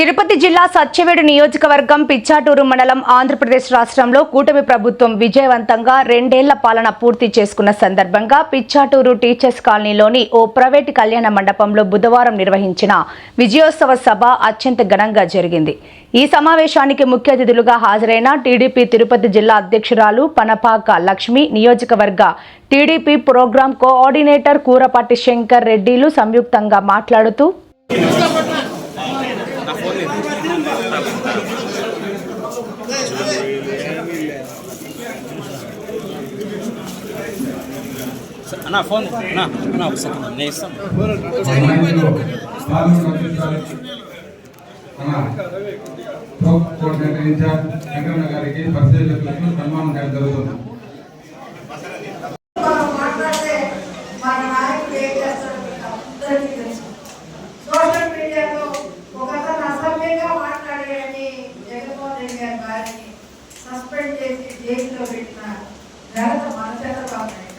తిరుపతి జిల్లా సత్యవేడు నియోజకవర్గం పిచ్చాటూరు మండలం ఆంధ్రప్రదేశ్ రాష్ట్రంలో కూటమి ప్రభుత్వం విజయవంతంగా 2 ఏళ్ల పాలన పూర్తి చేసుకున్న సందర్భంగా పిచ్చాటూరు టీచర్స్ కాలనీలోని ఓ ప్రైవేటు కళ్యాణ మండపంలో బుధవారం నిర్వహించిన విజయోత్సవ సభ అత్యంత ఘనంగా జరిగింది. ఈ సమావేశానికి ముఖ్య అతిథులుగా హాజరైన టీడీపీ తిరుపతి జిల్లా అధ్యక్షురాలు పనపాక లక్ష్మి, నియోజకవర్గ TDP programme coordinator Kurapati Shankar రెడ్డిలు సంయుక్తంగా మాట్లాడుతూ అన్నా ఫోన్ అన్నా ఒకసారి నేను ఇస్తాను. గారికి పరిశీలకులకు సన్మానం చేయడం జరుగుతుంది. సోషల్ మీడియాలో ఒక అసభ్యంగా మాట్లాడేయని జగన్మోహన్ రెడ్డి గారి వారిని సస్పెండ్ చేసి జైల్లో పెట్టిన ఘనత మన చంద్రబాబు నాయుడు.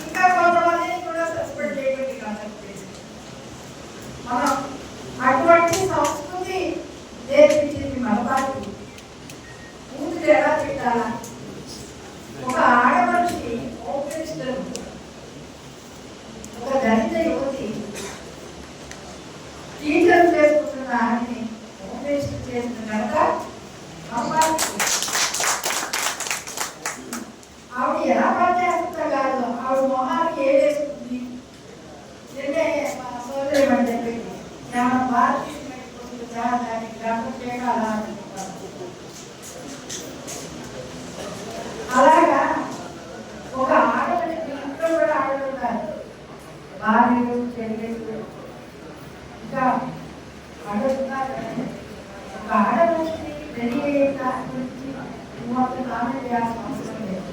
ఇంకా కొంతమందిని కూడా సస్పెండ్ చేయడానికి కాన్సెప్ట్ చేసి మనం అటువంటి సంస్కృతి నేర్పించింది మన పార్టీ. ఊరికి ఎలా పెట్టాలా, ఒక ఆడమనిషి ఓపెనిస్టర్, ఒక దళిత యువతి టీచర్ చేసుకుంటున్న ఆమెని ఓపెనిస్టర్ చేసిన కనుక ఆవిడ ఎలా పనిచేస్తుందో కాదు, ఆవిడ మొహానికి ఏడేసుకుంది. నిన్నే మా సోదరి అని చెప్పింది, ఏమన్నా భారతీయ దానికి గ్రామం చేయాలా అనుకుంటాను. అలాగా ఒక ఆడమని ఇంట్లో కూడా ఆడుతున్నారు, భార్యలు చెల్లెలు ఇంకా ఆడుతున్నారు. ఒక ఆడమనిషిని రెడీ అయ్యే దాని గురించి మొత్తం కామెంట్ చేయాల్సిన అవసరం లేదు.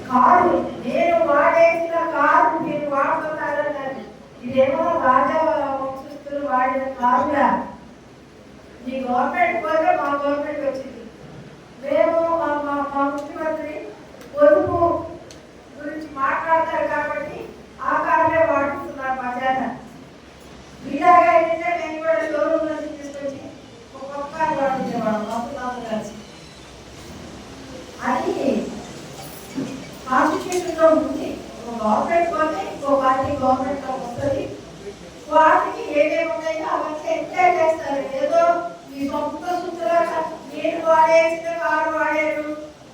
కారు నేను వాడేసిన కారు మీరు వాడుతున్నారన్నారు. ఇదేమో రాజా వంశస్థులు వాడిన కారుగా ఈ గవర్నమెంట్ పోతే మా గవర్నమెంట్ వచ్చింది. మేము మా ముఖ్యమంత్రి పొదుపు గురించి మాట్లాడతారు కాబట్టి ఆ కారులే వాడుతున్నారు మా చేత. ఇలాగా అయితే నేను కూడా షోరూమ్ నుంచి తీసుకొచ్చి ఒక కారు వాడుతుండేవాడు మొత్తం కలిసి. అది కాన్స్టిట్యూషన్ లో ఉంది. ఒక గవర్నమెంట్ పోతే ఇంకో పార్టీ గవర్నమెంట్ లో వస్తుంది. వాటికి ఏమేమి ఉన్నాయో అవన్నీ ఎంజాయ్ చేస్తారు. ఏదో ఈ సొంత సూత్రాలు నేను వాడేసిన కారు వాడారు,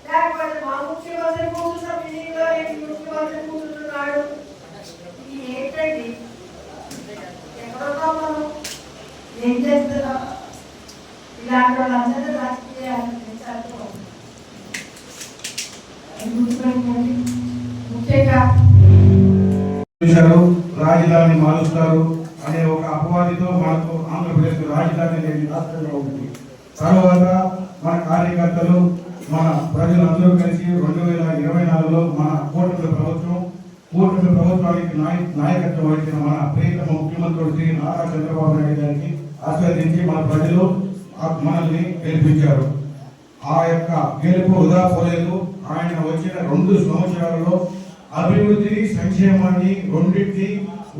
లేకపోతే మా ముఖ్యమంత్రి కూర్చున్న మీటింగ్లో ముఖ్యమంత్రి కూర్చుంటున్నాడు. ఇది ఏంటండి? ఎక్కడున్నాం మనం? ఏం చేస్తున్నాం? ఇలాంటి వాళ్ళందరూ రాజకీయాలు ముఖ్యంగా రాజధాని మారుస్తారు అనే ఒక అపవాదితో మనకు ఆంధ్రప్రదేశ్ రాజధాని లేని రాష్ట్రంగా ఉంది. తర్వాత మన కార్యకర్తలు, మన ప్రజలందరూ కలిసి 2024లో మన కూటమి ప్రభుత్వానికి నాయకత్వం వహించిన మన ప్రియతమ ముఖ్యమంత్రి శ్రీ నారా చంద్రబాబు నాయుడు గారికి ఆశీర్వదించి మన ప్రజలు మనల్ని గెలిపించారు. ఆ యొక్క గెలుపు వృధా పోలేదు. ఆయన వచ్చిన 2 సంవత్సరాలలో అభివృద్ధిని, సంక్షేమాన్ని రెండింటినీ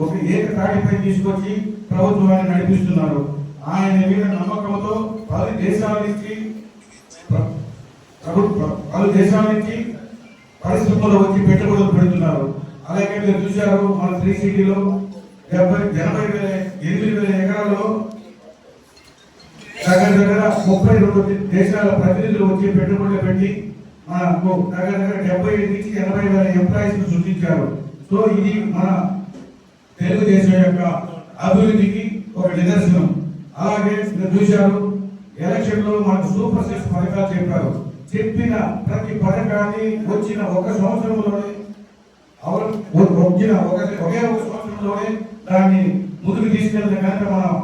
ఒక ఏకతాటిపై తీసుకొచ్చి ప్రభుత్వాన్ని నడిపిస్తున్నారు. ఆయన మీద నమ్మకంతో పలు దేశాల నుంచి పరిశ్రమలు వచ్చి పెట్టుబడులు పెడుతున్నారు. అలాగే మీరు చూశారు, మన 3 సిటీలో 88,000 ఎకరాల్లో దగ్గర 32 దేశాల ప్రతినిధులు వచ్చి పెట్టుబడులు పెట్టి మనకు దగ్గర 70 నుంచి 80,000 ఎంప్లాయీస్ సృష్టించారు. సో ఇది మన తెలుగుదేశం యొక్క అభివృద్ధికి ఒక నిదర్శనం. అలాగే మీరు చూశారు, ఎలక్షన్ లో మనకు సూపర్ 6 పథకాలు చెప్పారు. చెప్పిన ప్రతి పథకాన్ని వచ్చిన ఒక సంవత్సరంలోనే ఒకే ఒక సంవత్సరంలోనే దాన్ని ముందుకు తీసుకెళ్తే కనుక మనం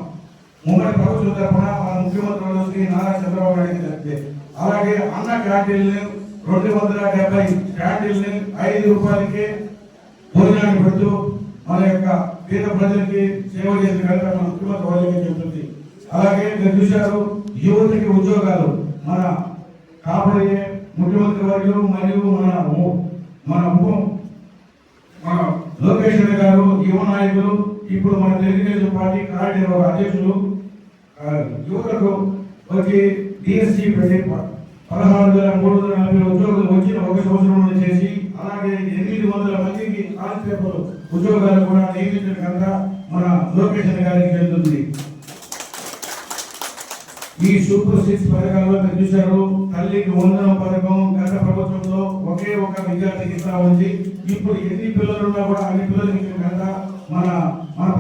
ఉమ్మడి ప్రభుత్వం తరఫున మన ముఖ్యమంత్రులు శ్రీ నారా చంద్రబాబు నాయుడు చెప్తే, అలాగే అన్న క్యాంటీన్లు 270 క్యాంటీన్లు 5 రూపాయలకే భోజనాన్ని పెడుతూ మన యొక్క పేద ప్రజలకి సేవ చేసిన కనుక మన ముఖ్యమంత్రి వాళ్ళకే చెబుతుంది. అలాగే మీరు చూశారు, యువతకి ఉద్యోగాలు మన కాబోయే ముఖ్యమంత్రి వర్యులు మరియు మన లోకేష్ గారు, యువ నాయకులు ఇప్పుడు మన తెలుగుదేశం పార్టీ కార్యనిర్వాహక అధ్యక్షులు యువతకు వచ్చి డిఎస్సి పెట్టి 16,340 ఉద్యోగులు వచ్చిన ఒక సంవత్సరంలో చేసి అలాగే 800 మందికి కానిస్టేబుల్ ఉద్యోగాలు కూడా నియమించిన కనుక మన లోకేషన్ గారికి చెందుతుంది. ఈ సూపర్ 6 పథకాల్లో మీరు చూశారు. తల్లికి వందనం పథకం గత ప్రభుత్వంలో ఒకే ఒక విద్యార్థికి ఇస్తా ఉంది. ఇప్పుడు ఎన్ని పిల్లలు ఉన్నా కూడా అన్ని పిల్లలకి కనుక మన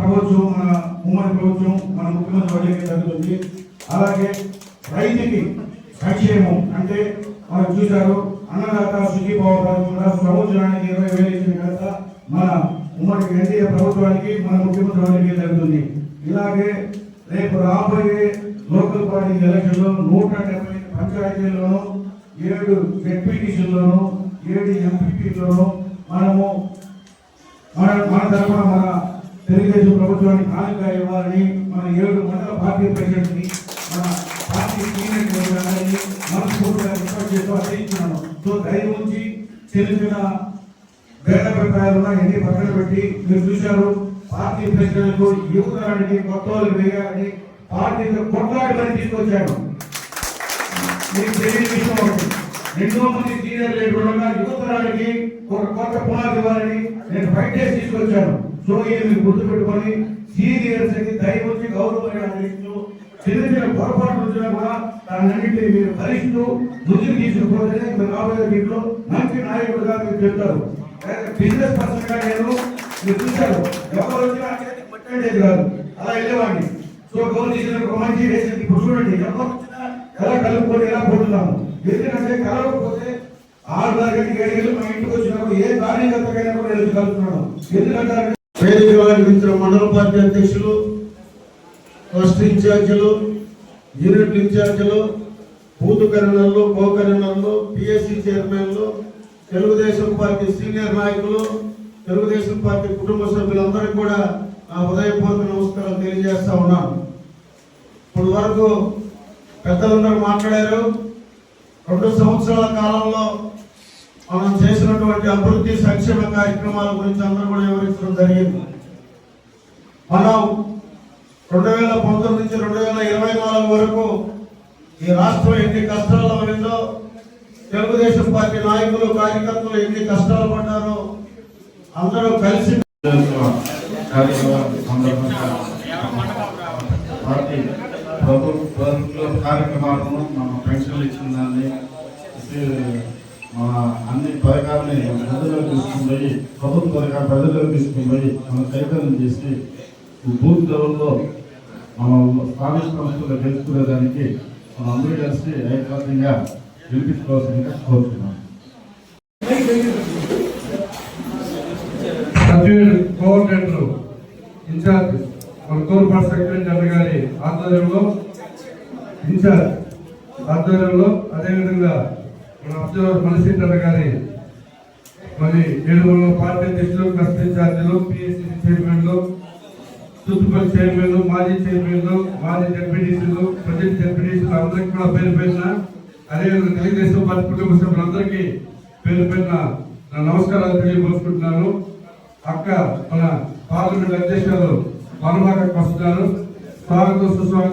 ప్రభుత్వం, మన ఉమ్మడి ప్రభుత్వం, మన ముఖ్యమంత్రి వాళ్ళకి జరుగుతుంది. అలాగే రైతుకి సంక్షేమం అంటే మనం చూశారు. అన్నదాత సుఖీభావ పథకం కూడా సంవత్సరానికి 20,000 ఇచ్చిన కనుక మన ఉమ్మడి ఎన్డీఏ ప్రభుత్వానికి, మన ముఖ్యమంత్రి వాళ్ళకి జరుగుతుంది. ఇలాగే రేపు రాబోయే లోకల్ బాడీ ఎలక్షన్లో 170 పంచాయతీల్లోనూ 7 జెడ్పీటీసీల్లోనూ 7 ఎంపీపీల్లోనూ మనము మన తరఫున మన తెలుగుదేశం ప్రభుత్వానికి హామీగా ఇవ్వాలని మన 7 మండల పార్టీ ప్రెసిడెంట్ని, మన పార్టీ సీనియర్ నాయకులని మనస్ఫూర్తిగా రిక్వెస్ట్ చేస్తూ అర్థించున్నాను. సో ధైర్యం ఉంచి చిన్న భేదాభిప్రాయాలు ఎన్ని పక్కన పెట్టి మీరు చూశారు. పార్టీ ప్రెసిడెంట్కు యువతరానికి కొత్త వాళ్ళు వేయాలని పార్టీతో కొట్లాడి మరి తీసుకొచ్చాను. మీకు తెలియని విషయం ఒకటి, 2 మంది సీనియర్ లీడర్లు యువతరానికి ఒక కొత్త పునాది ఇవ్వాలని నేను ఫైట్ చేసి తీసుకొచ్చాను. సో ఇది మీరు గుర్తుపెట్టుకొని సీనియర్స్ కి ధైర్యం వచ్చి గౌరవం అందిస్తూ చిన్న పొరపాటు వచ్చినా కూడా దాన్నింటినీ మీరు భరిస్తూ ముందుకు తీసుకుపోతేనే మీరు రాబోయే దీంట్లో మంచి నాయకుడుగా మీరు చెప్తారు. బిజినెస్ పర్సన్ గా నేను మీరు చూశారు. ఎవరు వచ్చినా పట్టేది కాదు, అలా వెళ్ళేవాడిని. సో గౌరవ చేసిన ఒక మంచి రేషన్ ఇప్పుడు చూడండి, ఎవరు వచ్చినా ఎలా కలుపుకొని ఎలా పోతున్నాము. ఎందుకంటే కలవకపోతే 6 గంటలకి 7 గంటలు మన ఇంటికి వచ్చినప్పుడు ఏ కార్యకర్తకైనా కూడా నేను కలుపుతున్నాను. ఎందుకంటే వేదిక మండల పార్టీ అధ్యక్షులు, ట్రస్ట్ ఇన్ఛార్జీలు, యూనిట్ ఇన్ఛార్జీలు, బూత్ కన్వీనర్లు, కో కన్వీనర్లు, పిఎస్సి చైర్మన్లు, తెలుగుదేశం పార్టీ సీనియర్ నాయకులు, తెలుగుదేశం పార్టీ కుటుంబ సభ్యులందరికీ కూడా నా హృదయపూర్వక నమస్కారం తెలియజేస్తా ఉన్నాను. ఇప్పుడు వరకు పెద్దలందరూ మాట్లాడారు. 2 సంవత్సరాల కాలంలో మనం చేసినటువంటి అభివృద్ధి సంక్షేమ కార్యక్రమాల గురించి అందరూ కూడా వివరించడం జరిగింది. మనం 2019 నుంచి 2024 వరకు ఈ రాష్ట్రం ఎన్ని కష్టాల్లో ఉందో, తెలుగుదేశం పార్టీ నాయకులు, కార్యకర్తలు ఎన్ని కష్టాలు పడ్డారో అందరూ కలిసి పార్టీ ప్రభుత్వ కార్యక్రమాలను మన పెన్షన్లు ఇచ్చిన దాన్ని మన అన్ని పథకాలని ప్రజలకు తీసుకుని పోయి, ప్రభుత్వ పథకాలు ప్రజలకు తీసుకుని పోయి మనం చైతన్యం చేసి బూత్ లెవెల్లో మనం స్థానిక సంస్థలు గెలుచుకునేదానికి మనం అందరూ కలిసి ఐక్యంగా గెలిపించుకోవాల్సిందిగా కోరుతున్నాం. కోఆర్డినేటర్ ఇన్ఛార్జ్ మన కోర్పాటు సెక్రటరీ జనరల్ గారి ఆధ్వర్యంలో అదేవిధంగా మన అబ్జర్వర్ మనసీధర్ గారి మరి 7 పార్టీ అధ్యక్షులు, ట్రస్ట్ ఇన్ఛార్జీలు, పిఎస్సి చైర్మన్లు, చుట్టుపక్కల చైర్మన్లు, మాజీ చైర్మన్లు, మాజీ జెడ్పీటీసీలు, ప్రజెంట్ జెడ్పీటీసీలు అందరికీ కూడా పేరు పేరున, అదేవిధంగా తెలుగుదేశం పార్టీ కుటుంబ సభ్యులందరికీ పేరు పేరున నా నమస్కారాలు తెలియపరుచుకుంటున్నాను. అక్క మన పార్లమెంట్ అధ్యక్షులు వనమాకకు వస్తున్నారు. స్వాగతం సుస్వాగతం.